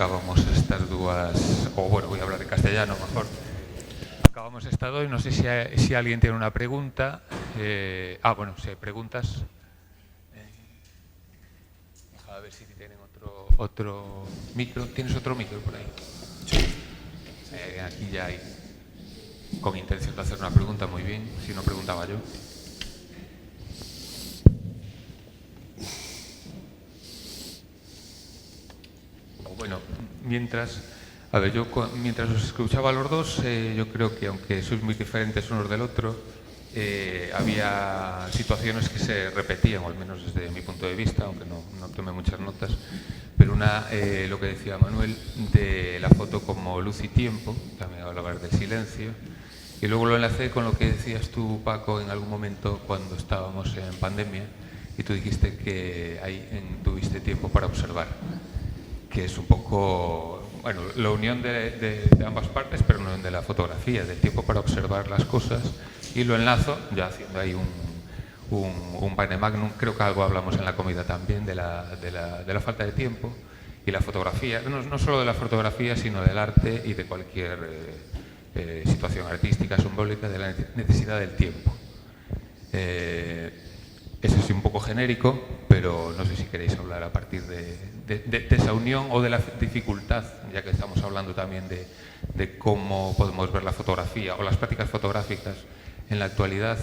acabamos estas dúas, o bueno, voy a hablar en castellano mejor. Acabamos esta dois, non sei se alguén tiene unha pregunta. Bueno, se preguntas... a ver si tienen otro micro. ¿Tienes otro micro por ahí? Sí. Aquí ya hay, con intención de hacer una pregunta, muy bien. Si no, preguntaba yo. Bueno, mientras os escuchaba a los dos, yo creo que aunque sois muy diferentes unos del otro, había situaciones que se repetían, o al menos desde mi punto de vista, aunque no tomé muchas notas, pero lo que decía Manuel, de la foto como luz y tiempo, también hablabas del silencio, y luego lo enlacé con lo que decías tú, Paco, en algún momento cuando estábamos en pandemia, y tú dijiste que ahí tuviste tiempo para observar, que es un poco, bueno, la unión de ambas partes, pero no de la fotografía, del tiempo para observar las cosas, y lo enlazo, ya haciendo ahí un pane magnum. Creo que algo hablamos en la comida también de la falta de tiempo y la fotografía, no solo de la fotografía, sino del arte y de cualquier situación artística, simbólica, de la necesidad del tiempo. Es así un poco genérico, pero no sé si queréis hablar a partir de esa unión o de la dificultad, ya que estamos hablando también de cómo podemos ver la fotografía o las prácticas fotográficas en la actualidad,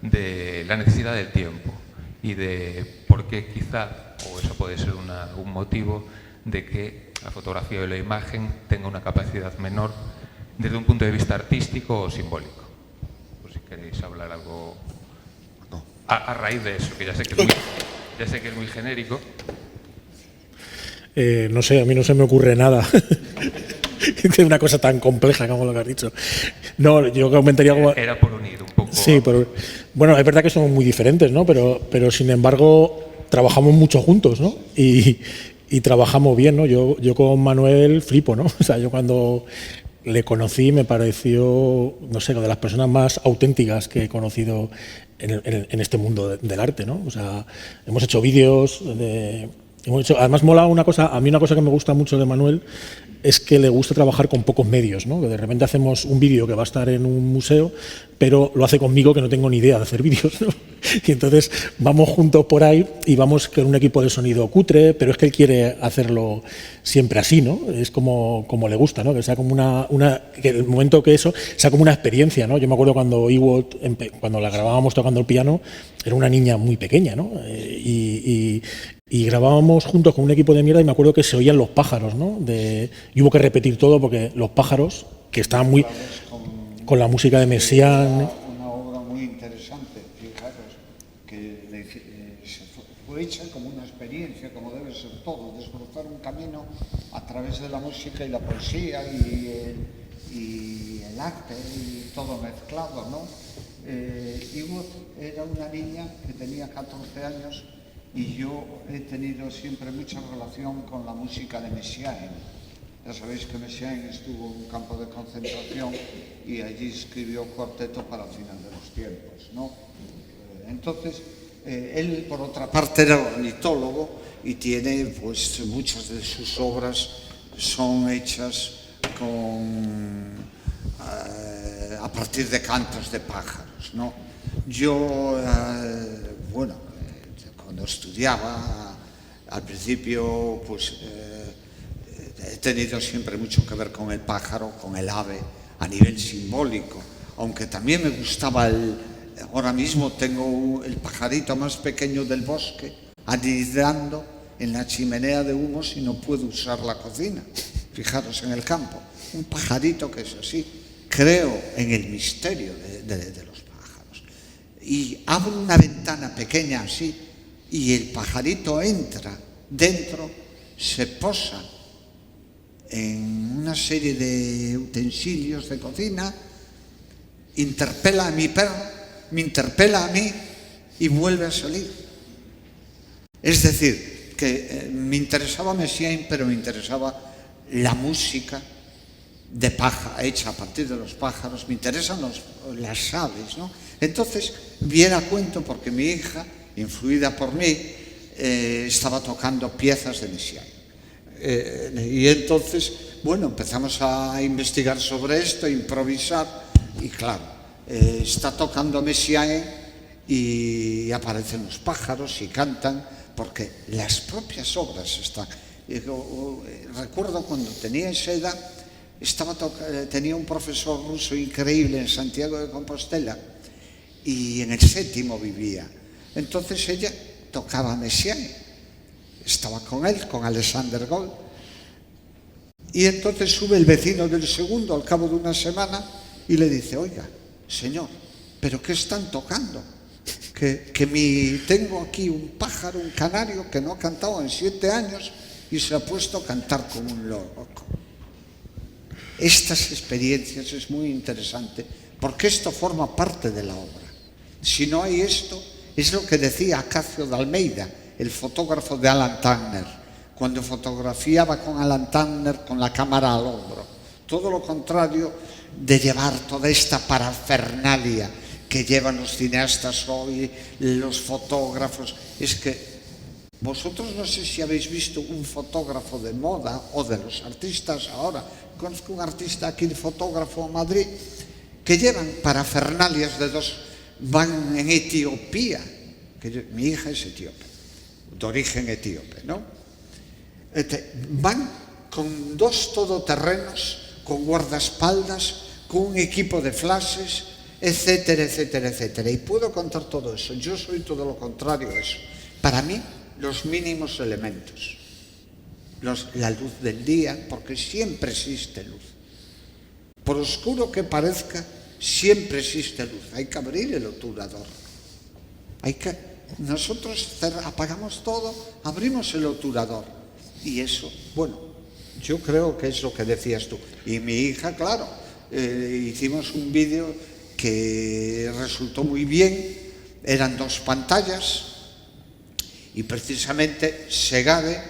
de la necesidad del tiempo y de por qué quizá, o eso puede ser un motivo, de que la fotografía o la imagen tenga una capacidad menor desde un punto de vista artístico o simbólico. Por si queréis hablar algo a raíz de eso, que ya sé que es muy genérico. No sé, a mí no se me ocurre nada. Es una cosa tan compleja como lo que has dicho. No, yo comentaría algo... Era por unir un poco. Sí, bueno, es verdad que somos muy diferentes, ¿no? Pero sin embargo, trabajamos mucho juntos, ¿no? Y trabajamos bien, ¿no? Yo con Manuel flipo, ¿no? O sea, yo cuando le conocí me pareció, no sé, de las personas más auténticas que he conocido en este mundo del arte, ¿no? O sea, hemos hecho vídeos, además mola una cosa, a mí una cosa que me gusta mucho de Manuel es que le gusta trabajar con pocos medios, ¿no? Que de repente hacemos un vídeo que va a estar en un museo, pero lo hace conmigo que no tengo ni idea de hacer vídeos, ¿no? Y entonces vamos juntos por ahí y vamos con un equipo de sonido cutre, pero es que él quiere hacerlo siempre así, ¿no? Es como le gusta, ¿no? Que sea como que el momento que eso sea como una experiencia, ¿no? Yo me acuerdo cuando cuando la grabábamos tocando el piano, era una niña muy pequeña, ¿no? Y grabábamos juntos con un equipo de mierda y me acuerdo que se oían los pájaros, ¿no? Y hubo que repetir todo porque los pájaros, que estaban muy... con la música de Messiaen... Una obra muy interesante, fijaros, que fue hecha como una experiencia, como debe ser todo, desbrozar un camino a través de la música y la poesía y el arte y todo mezclado, ¿no? Iwood era una niña que tenía 14 años y yo he tenido siempre mucha relación con la música de Messiaen. Ya sabéis que Messiaen estuvo en un campo de concentración y allí escribió Cuarteto para el final de los tiempos, ¿no? Entonces, él, por otra parte, era ornitólogo y tiene, pues, muchas de sus obras son hechas a partir de cantos de pájaros, ¿no? Yo, cuando estudiaba, al principio, pues he tenido siempre mucho que ver con el pájaro, con el ave, a nivel simbólico, aunque también me gustaba ahora mismo tengo el pajarito más pequeño del bosque, anidando en la chimenea de humos y no puedo usar la cocina. Fijaros en el campo, un pajarito que es así. Creo en el misterio de los pájaros. Y abro una ventana pequeña así, y el pajarito entra dentro, se posa en una serie de utensilios de cocina, interpela a mi perro, me interpela a mí y vuelve a salir. Es decir, que me interesaba Messiaen, pero me interesaba la música de paja hecha a partir de los pájaros, me interesan las aves, ¿no? Entonces, viene a cuento porque mi hija, influida por mí, estaba tocando piezas de Messiaen. Y entonces, bueno, empezamos a investigar sobre esto, a improvisar, y claro, está tocando Messiaen y aparecen los pájaros y cantan, porque las propias obras están. Recuerdo cuando tenía esa edad, tenía un profesor ruso increíble en Santiago de Compostela, y en el 7º vivía. Entonces ella tocaba Messiaen, estaba con él, con Alexander Gold, y entonces sube el vecino del 2º al cabo de una semana y le dice: oiga, señor, ¿pero qué están tocando? Que tengo aquí un pájaro, un canario que no ha cantado en 7 años y se ha puesto a cantar como un loco. Estas experiencias es muy interesante, porque esto forma parte de la obra. Si no hay esto, es lo que decía Acacio de Almeida, el fotógrafo de Alan Turner, cuando fotografiaba con Alan Turner con la cámara al hombro. Todo lo contrario de llevar toda esta parafernalia que llevan los cineastas hoy, los fotógrafos. Es que vosotros no sé si habéis visto un fotógrafo de moda o de los artistas ahora. Conozco un artista aquí, de fotógrafo en Madrid, que llevan parafernalias de van en Etiopía, mi hija es etíope, de origen etíope, ¿no? Van con 2 todoterrenos, con guardaespaldas, con un equipo de flashes, etcétera, etcétera, etcétera. Y puedo contar todo eso. Yo soy todo lo contrario a eso. Para mí, los mínimos elementos. La luz del día, porque siempre existe luz. Por oscuro que parezca, siempre existe luz. Hay que abrir el obturador. Nosotros apagamos todo, abrimos el obturador. Y eso, bueno, yo creo que es lo que decías tú. Y mi hija, claro, hicimos un vídeo que resultó muy bien. Eran 2 pantallas. Y precisamente Segade,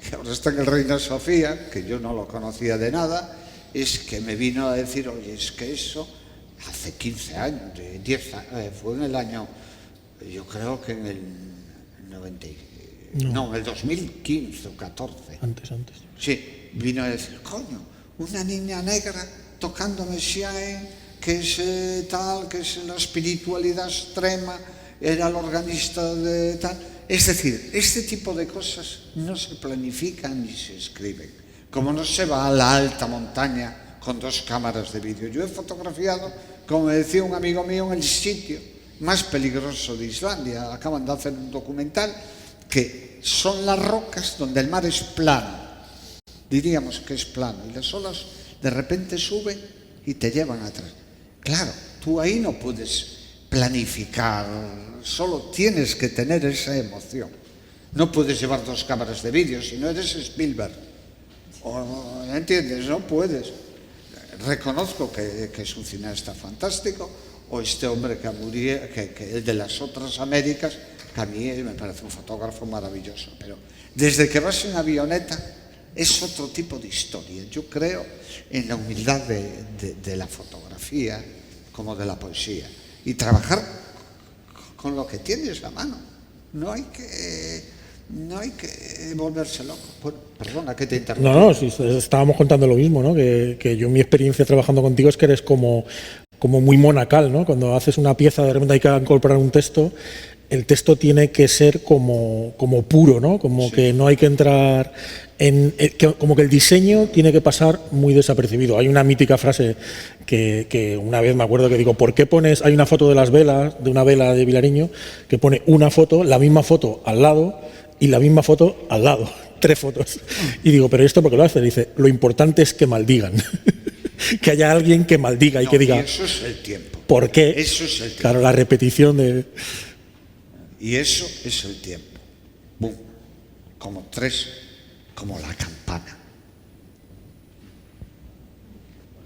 que ahora está en el Reina Sofía, que yo no lo conocía de nada, es que me vino a decir: oye, es que eso hace 15 años, 10 años, fue en el año, yo creo que en el 90, no, en el 2015 o 14. Antes. Sí, vino a decir: coño, una niña negra tocando Messiaen, que es tal, que es la espiritualidad extrema, era el organista de tal. Es decir, este tipo de cosas no se planifican ni se escriben. Como no se va a la alta montaña con 2 cámaras de vídeo. Yo he fotografiado, como decía un amigo mío, en el sitio más peligroso de Islandia. Acaban de hacer un documental que son las rocas donde el mar es plano. Diríamos que es plano. Y las olas de repente suben y te llevan atrás. Claro, tú ahí no puedes planificar, solo tienes que tener esa emoción. No puedes llevar 2 cámaras de vídeo, si no eres Spielberg. ¿Entiendes? No puedes. Reconozco que es un cineasta fantástico, o este hombre que el de las otras Américas, que a mí me parece un fotógrafo maravilloso. Pero desde que vas en avioneta es otro tipo de historia. Yo creo en la humildad de la fotografía como de la poesía. Y trabajar con lo que tienes a mano. No hay que volverse loco. Bueno, perdona que te interrumpa. No, sí, estábamos contando lo mismo, ¿no? Que yo, mi experiencia trabajando contigo es que eres como muy monacal, ¿no? Cuando haces una pieza, de repente hay que incorporar un texto, el texto tiene que ser como puro, ¿no? Como sí. Que no hay que entrar como que el diseño tiene que pasar muy desapercibido. Hay una mítica frase que una vez me acuerdo que digo: ¿por qué pones? Hay una foto de las velas, de una vela de Vilariño, que pone una foto, la misma foto al lado y la misma foto al lado, 3 fotos. Y digo: ¿pero esto por qué lo hace? Dice: lo importante es que maldigan. Que haya alguien que maldiga y que diga. Y eso es el tiempo. ¿Por qué? Eso es el tiempo. Claro, la repetición de. Y eso es el tiempo. ¡Bum! Como 3, como la campana.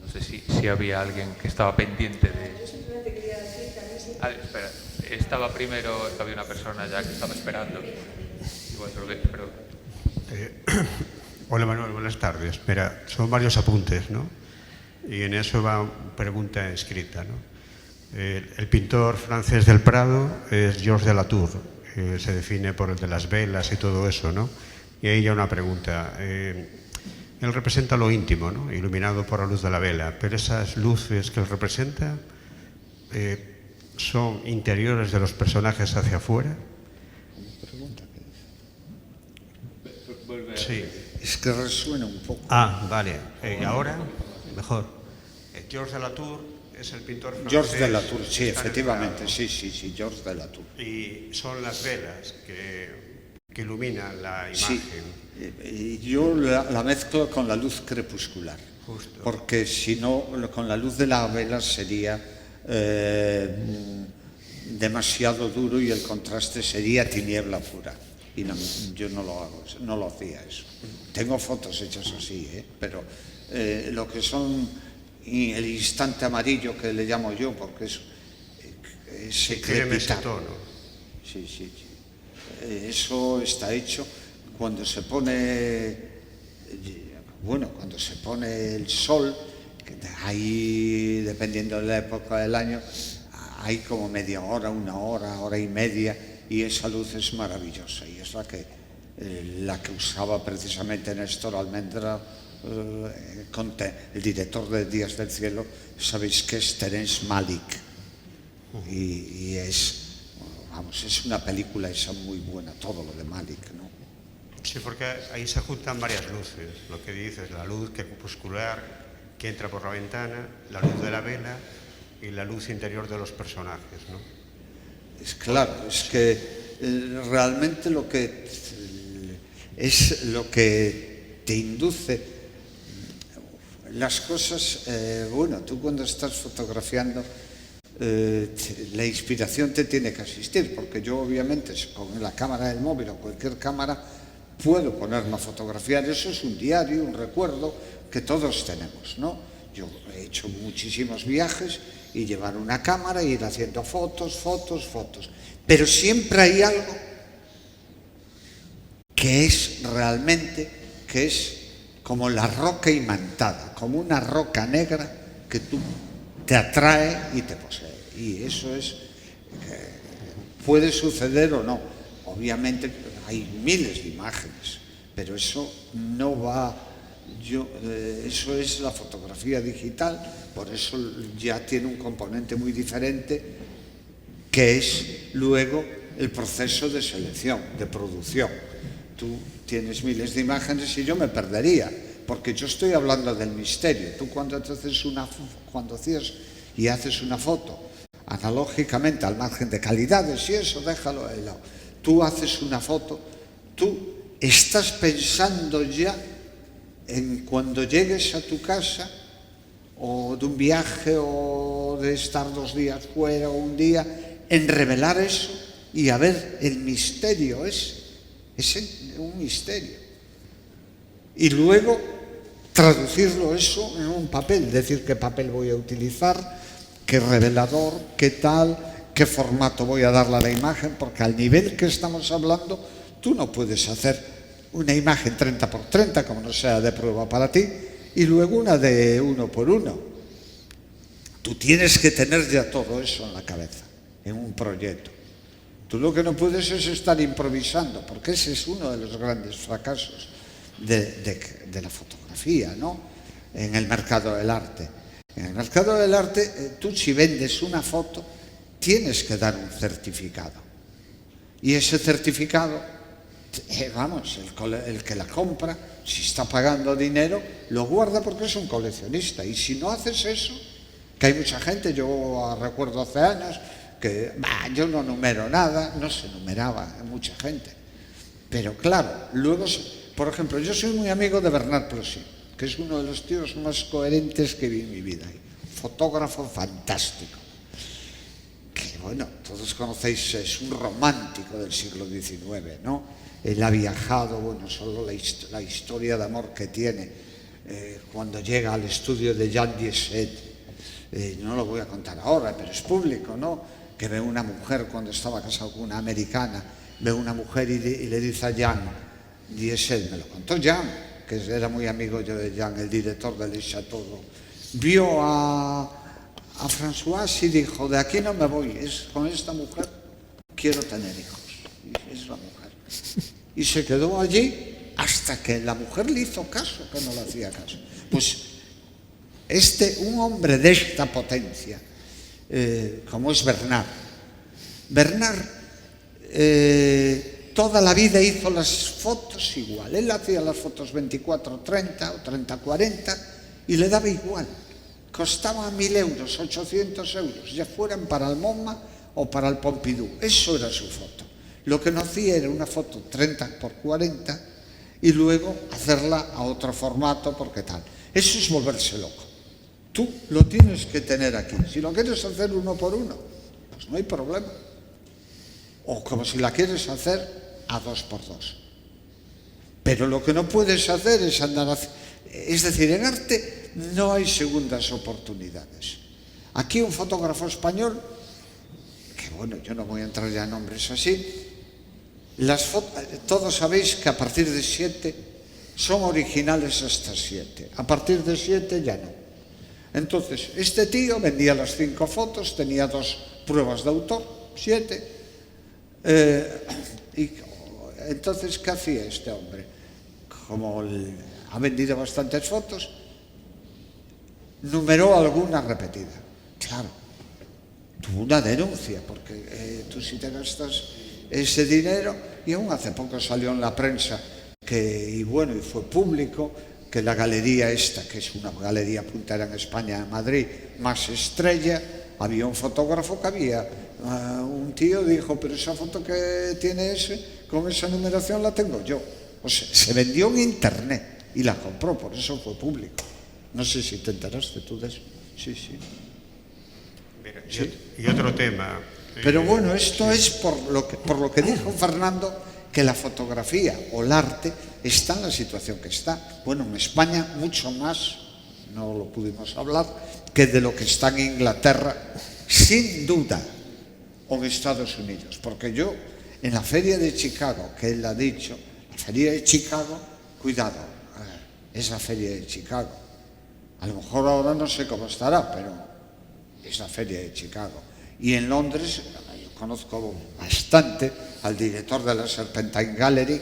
No sé si había alguien que estaba pendiente de. Yo simplemente quería decir que a mí sí. Espera, estaba primero, había una persona ya que estaba esperando. Igual se lo ve, perdón. Hola Manuel, buenas tardes. Espera, son varios apuntes, ¿no? Y en eso va una pregunta escrita, ¿no? El pintor francés del Prado es Georges de Latour, se define por el de las velas y todo eso, ¿no? Y ahí ya una pregunta. Él representa lo íntimo, ¿no? Iluminado por la luz de la vela, pero esas luces que él representa son interiores de los personajes hacia afuera. Sí. Es que resuena un poco. Ah, vale. ¿Y ahora? Mejor. Georges de Latour es el pintor francés. Georges de Latour, sí, está efectivamente, enterrado. sí, Georges de Latour. Y son las velas que iluminan la Sí, imagen. y yo la mezclo con la luz crepuscular, Justo. porque si no, con la luz de la vela sería demasiado duro y el contraste sería tiniebla pura. Y no, yo no lo hago, no lo hacía eso. Tengo fotos hechas así, pero lo que son el instante amarillo que le llamo yo, porque es Sí, tiene ese crepitar. tono. Sí. Eso está hecho cuando se pone, cuando se pone el sol, que ahí, dependiendo de la época del año, hay como media hora, una hora, hora y media, y esa luz es maravillosa, y es la que usaba precisamente Néstor Almendra, el director de Días del Cielo. Sabéis que es Terence Malick, y es una película esa muy buena, todo lo de Malick, ¿no? Sí, porque ahí se juntan varias luces. Lo que dices, la luz crepuscular que entra por la ventana, la luz de la vela y la luz interior de los personajes, ¿no? Es claro, es que realmente lo que te induce las cosas. Tú cuando estás fotografiando, la inspiración te tiene que asistir, porque yo obviamente con la cámara del móvil o cualquier cámara puedo ponerme a fotografiar. Eso es un diario, un recuerdo que todos tenemos, ¿no? Yo he hecho muchísimos viajes y llevar una cámara e ir haciendo fotos, pero siempre hay algo que es realmente, que es como la roca imantada, como una roca negra que te atrae y te posee. Y eso puede suceder o no. Obviamente hay miles de imágenes, pero eso no va. Eso es la fotografía digital, por eso ya tiene un componente muy diferente, que es luego el proceso de selección, de producción. Tú tienes miles de imágenes y yo me perdería, porque yo estoy hablando del misterio. Tú cuando hacías y haces una foto analógicamente, al margen de calidades y eso, déjalo de lado. Tú haces una foto, tú estás pensando ya en cuando llegues a tu casa, o de un viaje, o de estar 2 días fuera, o un día, en revelar eso y a ver el misterio. Es un misterio. Y luego traducirlo eso en un papel, decir qué papel voy a utilizar, qué revelador, qué tal, qué formato voy a darle a la imagen, porque al nivel que estamos hablando, tú no puedes hacer una imagen 30x30, como no sea de prueba para ti, y luego una de 1x1. Tú tienes que tener ya todo eso en la cabeza, en un proyecto. Tú lo que no puedes es estar improvisando, porque ese es uno de los grandes fracasos de la fotografía, ¿no? En el mercado del arte. En el mercado del arte, tú si vendes una foto, tienes que dar un certificado. Y ese certificado, el que la compra, si está pagando dinero, lo guarda porque es un coleccionista. Y si no haces eso, que hay mucha gente, yo recuerdo hace años, que yo no numero nada, no se numeraba mucha gente. Pero claro, luego, por ejemplo, yo soy muy amigo de Bernard Plossy, que es uno de los tíos más coherentes que vi en mi vida. Fotógrafo fantástico. Que todos conocéis, es un romántico del siglo XIX, ¿no? Él ha viajado, solo la historia de amor que tiene cuando llega al estudio de Jean Diesset. No lo voy a contar ahora, pero es público, ¿no? Que ve una mujer cuando estaba casado con una americana, ve una mujer y le dice a Jean Diesset, me lo contó Jean, que era muy amigo yo de Jean, el director del Chateau, vio a François y dijo, de aquí no me voy, con esta mujer quiero tener hijos. Y es la mujer. Y se quedó allí hasta que la mujer le hizo caso, que no le hacía caso. Pues un hombre de esta potencia, como es Bernard, toda la vida hizo las fotos igual. Él hacía las fotos 24-30 o 30-40 y le daba igual. Costaban 1.000 euros, 800 euros, ya fueran para el MoMA o para el Pompidou. Eso era su foto. Lo que no hacía era una foto 30x40 y luego hacerla a otro formato porque tal. Eso es volverse loco. Tú lo tienes que tener aquí. Si lo quieres hacer uno por uno, pues no hay problema. O como si la quieres hacer a 2x2. Pero lo que no puedes hacer es andar... Es decir, en arte no hay segundas oportunidades. Aquí un fotógrafo español, que bueno, yo no voy a entrar ya en nombres así, todos sabéis que a partir de 7 son originales hasta 7. A partir de 7 ya no. Entonces, este tío vendía las 5 fotos, tenía 2 pruebas de autor, 7. Y entonces, ¿qué hacía este hombre? Como ha vendido bastantes fotos, numeró alguna repetida. Claro, tuvo una denuncia, porque tú si te gastas ese dinero, y aún hace poco salió en la prensa y fue público, que la galería esta, que es una galería puntera en España, en Madrid, más estrella, había un fotógrafo que un tío dijo, pero esa foto que tiene con esa numeración la tengo yo. O sea, se vendió en internet y la compró, por eso fue público. No sé si te enteraste tú de eso. Sí. Mira, y otro tema. Pero bueno, esto es por lo que dijo Fernando, que la fotografía o el arte está en la situación que está. Bueno, en España mucho más, no lo pudimos hablar, que de lo que está en Inglaterra, sin duda, o en Estados Unidos. Porque yo, en la feria de Chicago, que él ha dicho, la feria de Chicago, cuidado, es la feria de Chicago. A lo mejor ahora no sé cómo estará, pero es la feria de Chicago. Y en Londres, yo conozco bastante al director de la Serpentine Gallery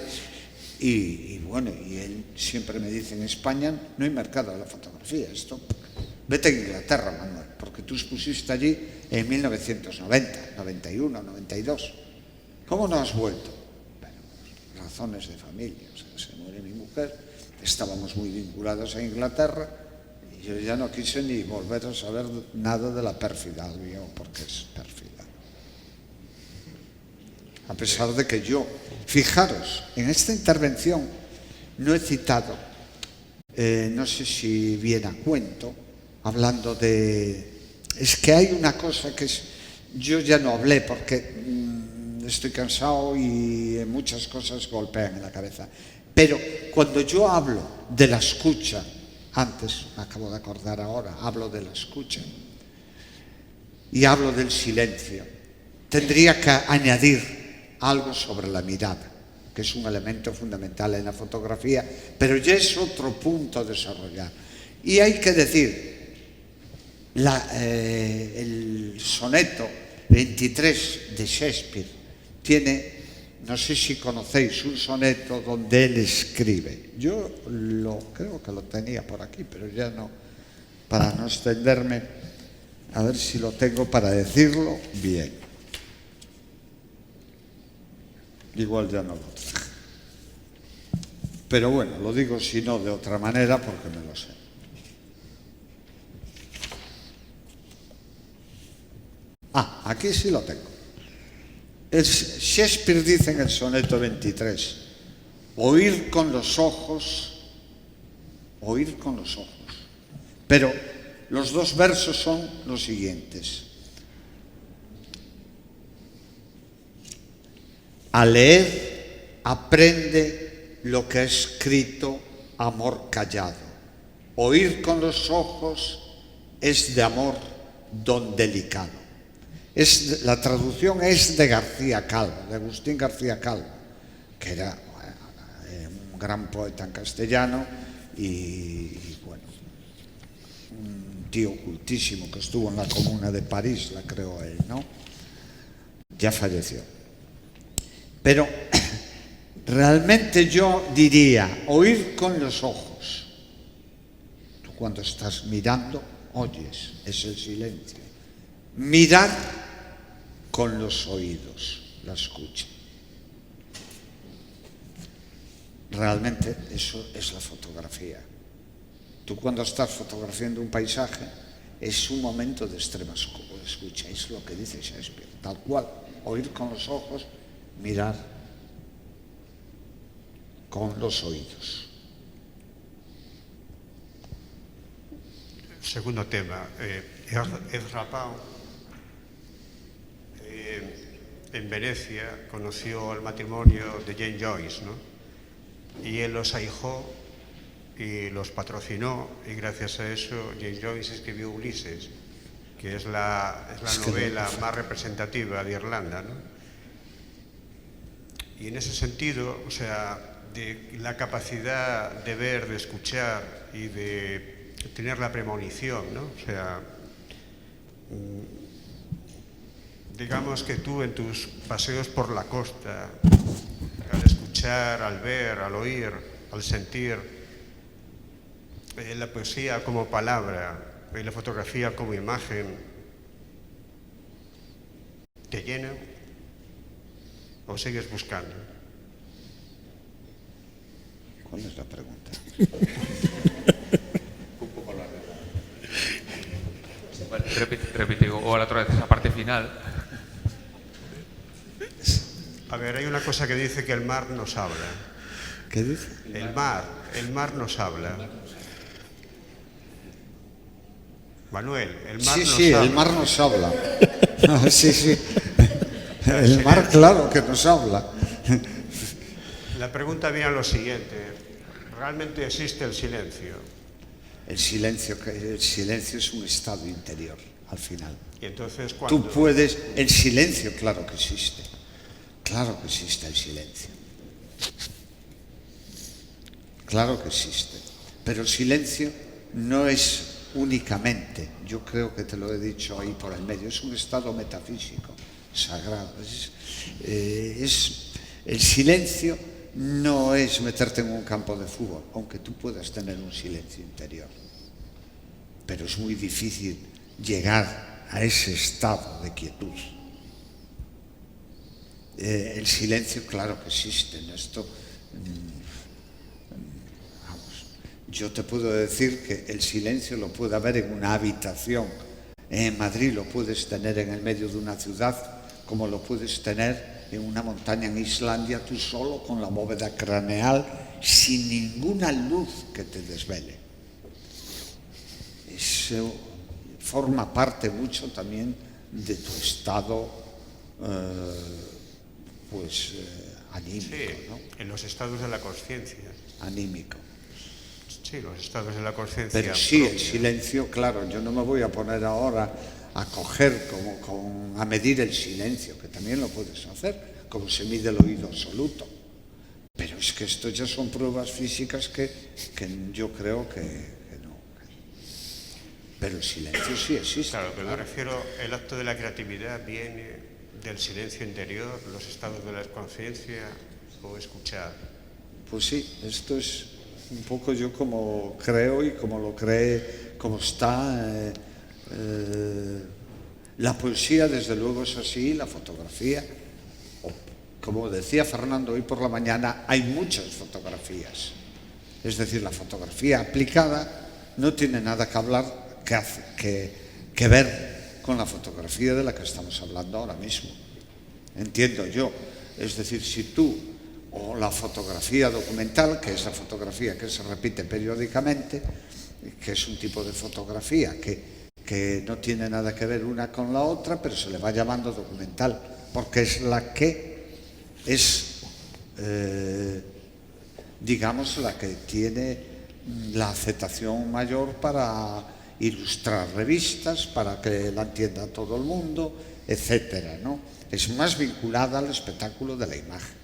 y él siempre me dice, en España no hay mercado de la fotografía. Vete a Inglaterra, Manuel, porque tú expusiste allí en 1990, 91, 92. ¿Cómo no has vuelto? Bueno, razones de familia. O sea, se muere mi mujer, estábamos muy vinculados a Inglaterra y yo ya no quise ni volver a saber nada de la pérfida Albion, porque es pérfida. A pesar de que yo, fijaros, en esta intervención no he citado, no sé si viene a cuento, hablando de... Es que hay una cosa que yo ya no hablé porque estoy cansado y muchas cosas golpean en la cabeza. Pero cuando yo hablo de la escucha, antes, me acabo de acordar ahora, hablo de la escucha y hablo del silencio, tendría que añadir algo sobre la mirada, que es un elemento fundamental en la fotografía, pero ya es otro punto a desarrollar. Y hay que decir, el soneto 23 de Shakespeare tiene, no sé si conocéis, un soneto donde él escribe. Yo creo que lo tenía por aquí, pero ya no, para no extenderme, a ver si lo tengo para decirlo bien. Igual ya no lo traje. Pero bueno, lo digo si no de otra manera porque me lo sé. Aquí sí lo tengo. Shakespeare dice en el soneto 23, oír con los ojos. Pero los dos versos son los siguientes. Al leer, aprende lo que ha escrito amor callado. Oír con los ojos es de amor don delicado. La traducción es de García Calvo, de Agustín García Calvo, que era un gran poeta en castellano y un tío cultísimo que estuvo en la Comuna de París, la creó él, ¿no? Ya falleció. Pero Realmente yo diría, oír con los ojos. Tú cuando estás mirando, oyes, es el silencio. Mirar con los oídos, la escucha. Realmente eso es la fotografía. Tú cuando estás fotografiando un paisaje, es un momento de extrema escucha, es lo que dice Shakespeare, tal cual, oír con los ojos, mirar con los oídos. Segundo tema, Ezra Pound en Venecia conoció el matrimonio de Jane Joyce, ¿no? Y él los ahijó y los patrocinó, y gracias a eso Jane Joyce escribió Ulises, que es la novela más representativa de Irlanda, ¿no? Y en ese sentido, o sea, de la capacidad de ver, de escuchar y de tener la premonición, ¿no? O sea, digamos que tú en tus paseos por la costa, al escuchar, al ver, al oír, al sentir, la poesía como palabra y la fotografía como imagen, ¿te llenan o sigues buscando? ¿Cuál es la pregunta? Un poco larga. Vale, repite, o la otra vez, esa parte final. A ver, hay una cosa que dice que el mar nos habla. ¿Qué dice? El mar nos habla. Manuel, el mar nos Sí, habla. el mar nos habla. Sí. El mar, claro que nos habla. La pregunta viene a lo siguiente. ¿Realmente existe el silencio? El silencio es un estado interior, al final. Y entonces, ¿cuándo? Tú puedes... El silencio, claro que existe. Claro que existe el silencio. Claro que existe. Pero el silencio no es únicamente, yo creo que te lo he dicho ahí por el medio, es un estado metafísico, sagrado. El silencio no es meterte en un campo de fútbol, aunque tú puedas tener un silencio interior. Pero es muy difícil llegar a ese estado de quietud. El silencio, claro que existe en esto. Yo te puedo decir que el silencio lo puede haber en una habitación. En Madrid lo puedes tener en el medio de una ciudad, como lo puedes tener en una montaña en Islandia, tú solo con la bóveda craneal, sin ninguna luz que te desvele. Eso forma parte mucho también de tu estado anímico, Sí, ¿no? en los estados de la conciencia. Anímico. Sí, los estados de la conciencia. Pero sí, el propia. silencio, claro, yo no me voy a poner ahora a coger, a medir el silencio, que también lo puedes hacer, como se mide el oído absoluto. Pero es que esto ya son pruebas físicas que yo creo que no. Pero el silencio sí existe. Claro, pero me refiero, el acto de la creatividad viene del silencio interior, los estados de la conciencia o escuchar. Pues sí, esto es un poco yo como creo y como lo cree, como está. La poesía, desde luego, es así, la fotografía. Como decía Fernando hoy por la mañana, hay muchas fotografías. Es decir, la fotografía aplicada no tiene nada que hablar, que ver con la fotografía de la que estamos hablando ahora mismo. Entiendo yo. Es decir, si tú, o la fotografía documental, que es la fotografía que se repite periódicamente, que es un tipo de fotografía que no tiene nada que ver una con la otra, pero se le va llamando documental, porque es la que es, digamos, la que tiene la aceptación mayor para ilustrar revistas, para que la entienda todo el mundo, etcétera, ¿no? Es más vinculada al espectáculo de la imagen.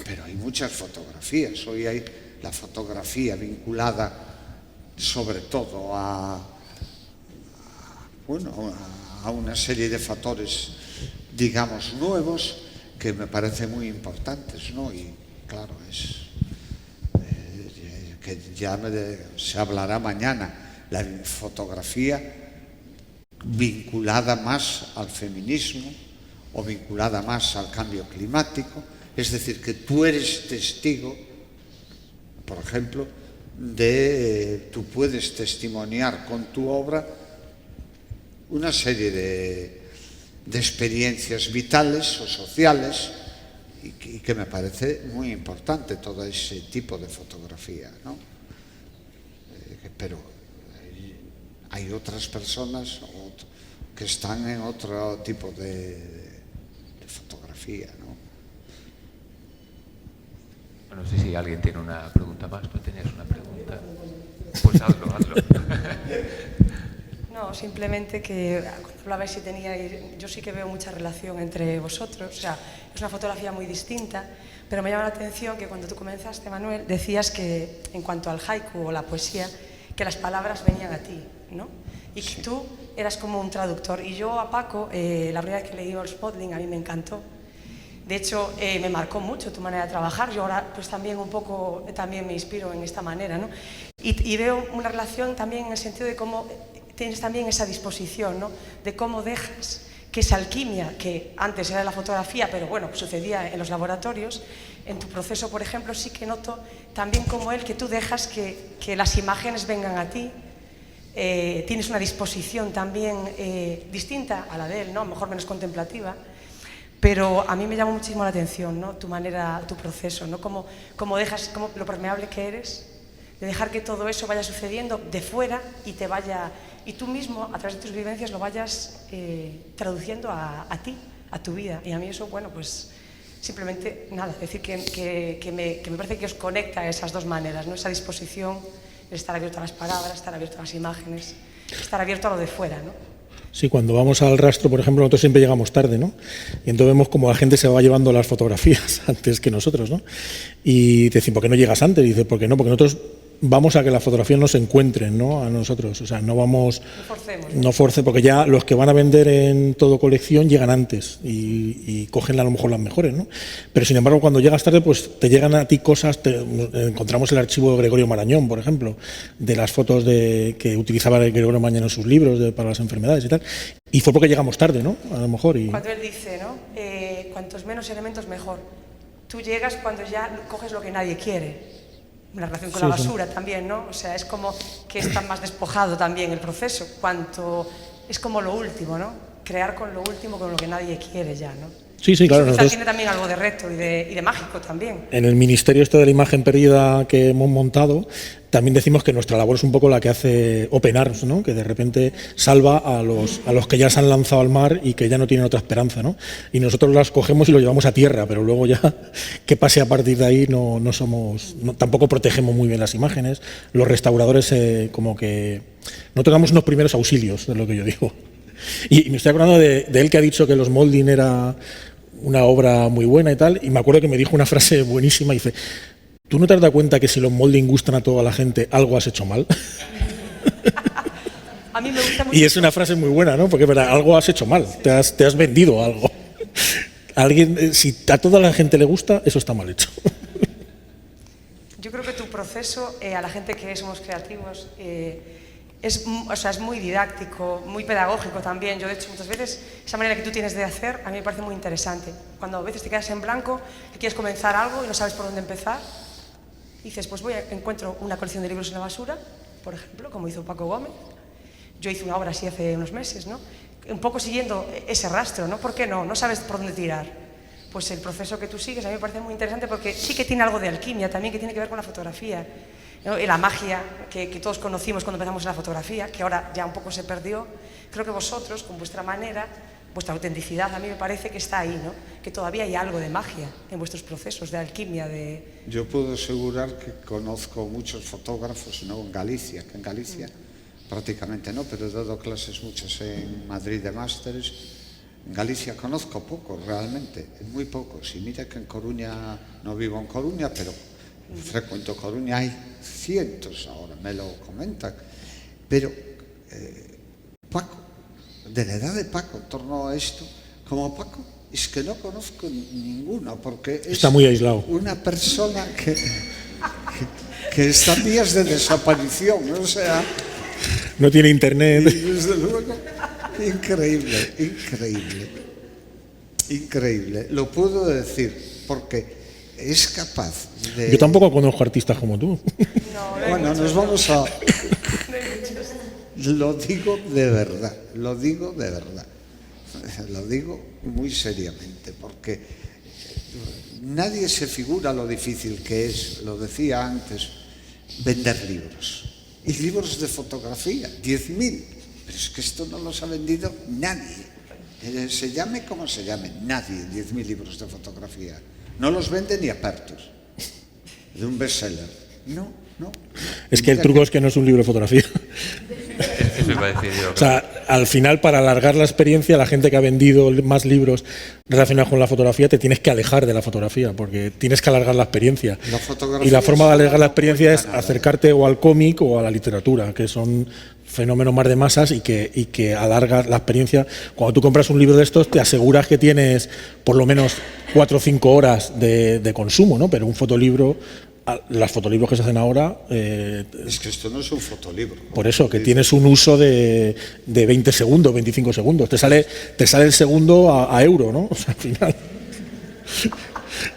Pero hay muchas fotografías. Hoy hay la fotografía vinculada sobre todo a una serie de factores, digamos, nuevos, que me parecen muy importantes, ¿no? Y claro, que ya se hablará mañana, la fotografía vinculada más al feminismo o vinculada más al cambio climático, es decir, que tú eres testigo, por ejemplo, tú puedes testimoniar con tu obra una serie de experiencias vitales o sociales y que me parece muy importante todo ese tipo de fotografía, ¿no? Pero hay otras personas que están en otro tipo de fotografía, ¿no? No sé si alguien tiene una pregunta más. ¿Tú tenías una pregunta? Pues hazlo. No, simplemente que cuando hablabais si teníais, yo sí que veo mucha relación entre vosotros, o sea, es una fotografía muy distinta, pero me llama la atención que cuando tú comenzaste, Manuel, decías que en cuanto al haiku o la poesía, que las palabras venían a ti, ¿no? Y que tú eras como un traductor. Y yo a Paco, la primera vez que leí Old Spotling, a mí me encantó. De hecho, me marcó mucho tu manera de trabajar. Yo ahora pues también un poco también me inspiro en esta manera, ¿no? Y veo una relación también en el sentido de cómo tienes también esa disposición, ¿no? De cómo dejas que esa alquimia, que antes era la fotografía, pero bueno, sucedía en los laboratorios, en tu proceso, por ejemplo, sí que noto también como él, que tú dejas que las imágenes vengan a ti. Tienes una disposición también distinta a la de él, ¿no? A lo mejor menos contemplativa. Pero a mí me llama muchísimo la atención, ¿no? Tu manera, tu proceso, ¿no? Cómo dejas, cómo lo permeable que eres, de dejar que todo eso vaya sucediendo de fuera y te vaya, y tú mismo, a través de tus vivencias, lo vayas traduciendo a ti, a tu vida. Y a mí eso, bueno, pues simplemente, nada, decir que me parece que os conecta esas dos maneras, ¿no? Esa disposición, el estar abierto a las palabras, estar abierto a las imágenes, estar abierto a lo de fuera, ¿no? Sí, cuando vamos al rastro, por ejemplo, nosotros siempre llegamos tarde, ¿no? Y entonces vemos como la gente se va llevando las fotografías antes que nosotros, ¿no? Y te dicen, ¿por qué no llegas antes? Y dice, ¿por qué no? Porque nosotros vamos a que las fotografías nos encuentren, ¿no? A nosotros, o sea, no vamos... No forcemos, porque ya los que van a vender en todo colección llegan antes y cogen a lo mejor las mejores, ¿no? Pero sin embargo, cuando llegas tarde, pues te llegan a ti cosas, encontramos el archivo de Gregorio Marañón, por ejemplo, de las fotos que utilizaba Gregorio Marañón en sus libros para las enfermedades y tal, y fue porque llegamos tarde, ¿no? A lo mejor. Cuando él dice, ¿no? Cuantos menos elementos, mejor. Tú llegas cuando ya coges lo que nadie quiere. Una relación con la basura también, ¿no? O sea, es como que está más despojado también el proceso, es como lo último, ¿no? Crear con lo último, con lo que nadie quiere ya, ¿no? Sí, claro. Quizás tiene también algo de reto y de mágico también. En el ministerio de la imagen perdida que hemos montado, también decimos que nuestra labor es un poco la que hace Open Arms, ¿no? Que de repente salva a los que ya se han lanzado al mar y que ya no tienen otra esperanza, ¿no? Y nosotros las cogemos y lo llevamos a tierra, pero luego ya que pase a partir de ahí tampoco protegemos muy bien las imágenes. Los restauradores como que nosotros damos unos primeros auxilios, es lo que yo digo. Y me estoy acordando de él que ha dicho que los molding era una obra muy buena y tal, y me acuerdo que me dijo una frase buenísima, y dice, ¿tú no te has dado cuenta que si los molding gustan a toda la gente, algo has hecho mal? A mí me gusta mucho. Y es una frase muy buena, ¿no? Porque algo has hecho mal, te has vendido algo. Si a toda la gente le gusta, eso está mal hecho. Yo creo que tu proceso, a la gente que somos creativos, es muy didáctico, muy pedagógico también. Yo, de hecho, muchas veces, esa manera que tú tienes de hacer, a mí me parece muy interesante. Cuando a veces te quedas en blanco, que quieres comenzar algo y no sabes por dónde empezar, dices, pues encuentro una colección de libros en la basura, por ejemplo, como hizo Paco Gómez. Yo hice una obra así hace unos meses, ¿no? Un poco siguiendo ese rastro, ¿no? ¿Por qué no? No sabes por dónde tirar. Pues el proceso que tú sigues a mí me parece muy interesante porque sí que tiene algo de alquimia también, que tiene que ver con la fotografía, ¿no? Y la magia que todos conocimos cuando empezamos en la fotografía, que ahora ya un poco se perdió. Creo que vosotros, con vuestra manera, vuestra autenticidad, a mí me parece que está ahí, ¿no? Que todavía hay algo de magia en vuestros procesos, de alquimia, de... Yo puedo asegurar que conozco muchos fotógrafos, no en Galicia, que en Galicia prácticamente no, pero he dado clases muchas en Madrid de másteres. En Galicia conozco pocos realmente, muy pocos. Y mira que en Coruña, no vivo en Coruña, pero frecuento Coruña, hay cientos ahora, me lo comentan. Pero Paco, de la edad de Paco, en torno a esto, como Paco, es que no conozco ninguno, porque es Está muy aislado. una persona que está en vías de desaparición, o sea, No tiene y internet. desde luego, increíble, lo puedo decir, porque es capaz de... Yo tampoco conozco artistas como tú. Bueno, nos vamos a... Lo digo de verdad, lo digo muy seriamente, porque nadie se figura lo difícil que es, lo decía antes, vender libros. Y libros de fotografía, 10.000. Pero es que esto no los ha vendido nadie. Se llame como se llame, nadie, 10.000 libros de fotografía. No los vende ni Apertus, de un bestseller. No. Es que el truco es que no es un libro de fotografía. Eso iba a decir yo. O sea, al final, para alargar la experiencia, la gente que ha vendido más libros relacionados con la fotografía, te tienes que alejar de la fotografía, porque tienes que alargar la experiencia. Y la forma de alargar la experiencia es acercarte o al cómic o a la literatura, que son fenómenos más de masas y que alargas la experiencia. Cuando tú compras un libro de estos, te aseguras que tienes por lo menos 4 o 5 horas de consumo, ¿no? Pero un fotolibro... Los fotolibros que se hacen ahora... es que esto no es un fotolibro. Por eso, que tienes un uso de 20 segundos, 25 segundos. Te sale el segundo a euro, ¿no? O sea, al final...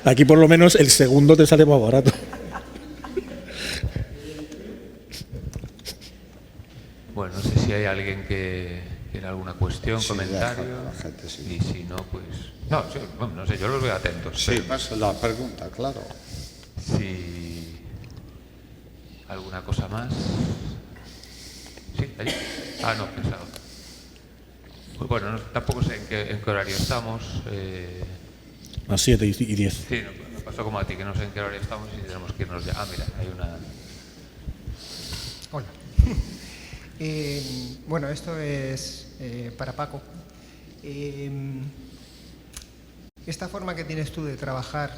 Aquí por lo menos el segundo te sale más barato. Bueno, no sé si hay alguien que tiene alguna cuestión, Sí, comentario. la gente, sí. Y si no, pues... No, sí, bueno, no sé, yo los veo atentos. Sí, pero pasa la pregunta, claro. Si... ¿Alguna cosa más? ¿Sí? ¿Allí? Ah, no, pensaba. Pues bueno, tampoco sé en qué horario estamos. A 7 y 10. Sí, me pasó como a ti, que no sé en qué horario estamos y tenemos que irnos ya. Ah, mira, hay una... Hola. Bueno, esto es para Paco. Esta forma que tienes tú de trabajar,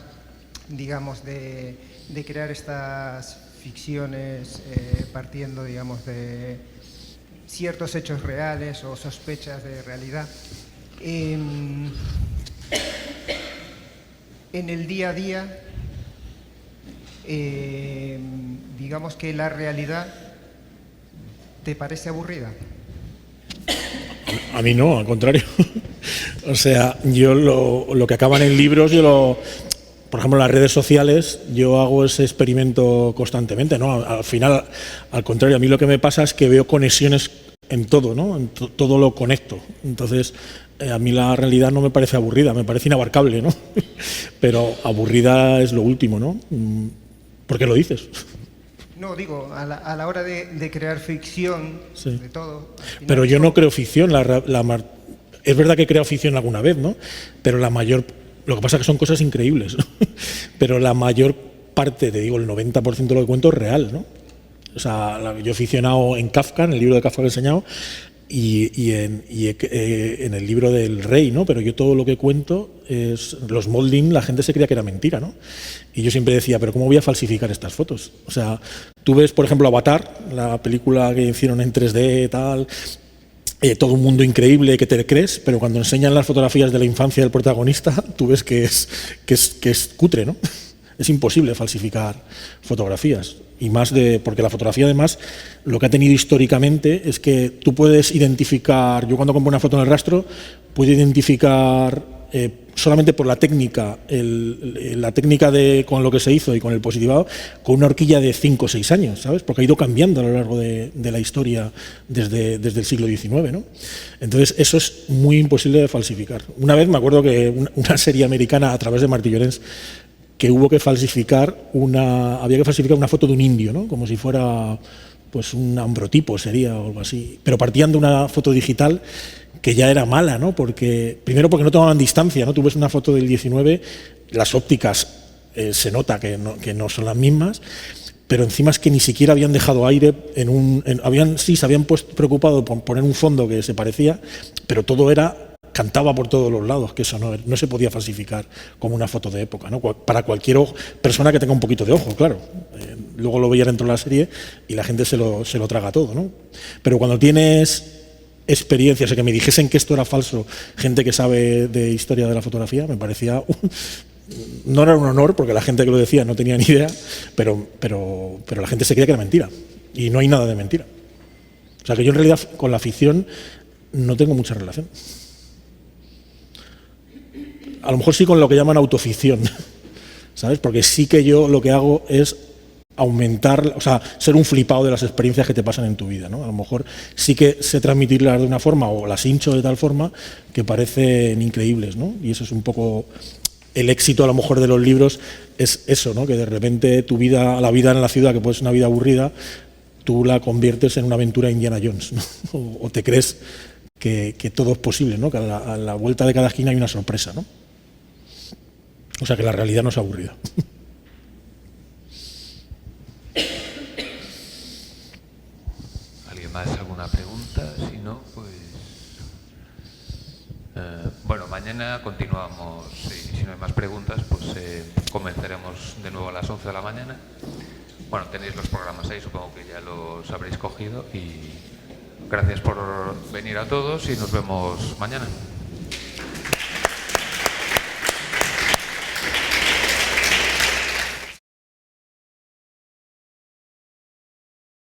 digamos, de crear estas ficciones partiendo, digamos, de ciertos hechos reales o sospechas de realidad, en el día a día, digamos que la realidad ¿te parece aburrida? A mí no, al contrario. O sea, yo lo que acaban en libros, por ejemplo, en las redes sociales, yo hago ese experimento constantemente, ¿no? Al final, al contrario, a mí lo que me pasa es que veo conexiones en todo, ¿no? Todo lo conecto. Entonces, a mí la realidad no me parece aburrida, me parece inabarcable, ¿no? Pero aburrida es lo último, ¿no? ¿Por qué lo dices? No, digo, a la hora de crear ficción, Sí. de todo... al final Pero yo esto- no creo ficción. Es verdad que he creado ficción alguna vez, ¿no? Pero lo que pasa es que son cosas increíbles, ¿no? Pero la mayor parte, te digo, el 90% de lo que cuento es real, ¿no? O sea, yo he ficcionado en Kafka, en el libro de Kafka que he enseñado, y en el libro del Rey, ¿no? Pero yo todo lo que cuento es los molding, la gente se creía que era mentira, ¿no? Y yo siempre decía, pero ¿cómo voy a falsificar estas fotos? O sea, tú ves, por ejemplo, Avatar, la película que hicieron en 3D, tal, todo un mundo increíble que te crees, pero cuando enseñan las fotografías de la infancia del protagonista, tú ves que es cutre, ¿no? Es imposible falsificar fotografías. Y más porque la fotografía, además, lo que ha tenido históricamente es que tú puedes identificar, yo cuando compro una foto en el rastro, puedo identificar solamente por la técnica, con lo que se hizo y con el positivado, con una horquilla de 5 o 6 años, ¿sabes? Porque ha ido cambiando a lo largo de la historia desde el siglo XIX, ¿no? Entonces, eso es muy imposible de falsificar. Una vez me acuerdo que una serie americana, a través de Martí Llorens, que había que falsificar una foto de un indio, ¿no? Como si fuera pues un ambrotipo sería o algo así, pero partían de una foto digital que ya era mala, ¿no? Primero porque no tomaban distancia, ¿no? Tú ves una foto del 19, las ópticas se nota que no son las mismas, pero encima es que ni siquiera habían dejado aire se habían preocupado por poner un fondo que se parecía, pero todo cantaba por todos los lados, que eso no se podía falsificar como una foto de época, ¿no? Para cualquier persona que tenga un poquito de ojo, claro. Luego lo veía dentro de la serie y la gente se lo traga todo, ¿no? Pero cuando tienes experiencias, o que me dijesen que esto era falso, gente que sabe de historia de la fotografía, me parecía... no era un honor, porque la gente que lo decía no tenía ni idea, pero la gente se creía que era mentira. Y no hay nada de mentira. O sea, que yo en realidad con la ficción no tengo mucha relación. A lo mejor sí con lo que llaman autoficción, ¿sabes? Porque sí que yo lo que hago es aumentar, o sea, ser un flipado de las experiencias que te pasan en tu vida, ¿no? A lo mejor sí que sé transmitirlas de una forma o las hincho de tal forma que parecen increíbles, ¿no? Y eso es un poco el éxito a lo mejor de los libros, es eso, ¿no? Que de repente tu vida, la vida en la ciudad, que puede ser una vida aburrida, tú la conviertes en una aventura Indiana Jones, ¿no? O te crees que todo es posible, ¿no? Que a la vuelta de cada esquina hay una sorpresa, ¿no? O sea, que la realidad no es aburrida. ¿Alguien más? ¿Alguna pregunta? Si no, pues... bueno, mañana continuamos. Si no hay más preguntas, pues comenzaremos de nuevo a las 11 de la mañana. Bueno, tenéis los programas ahí, supongo que ya los habréis cogido. Y gracias por venir a todos y nos vemos mañana.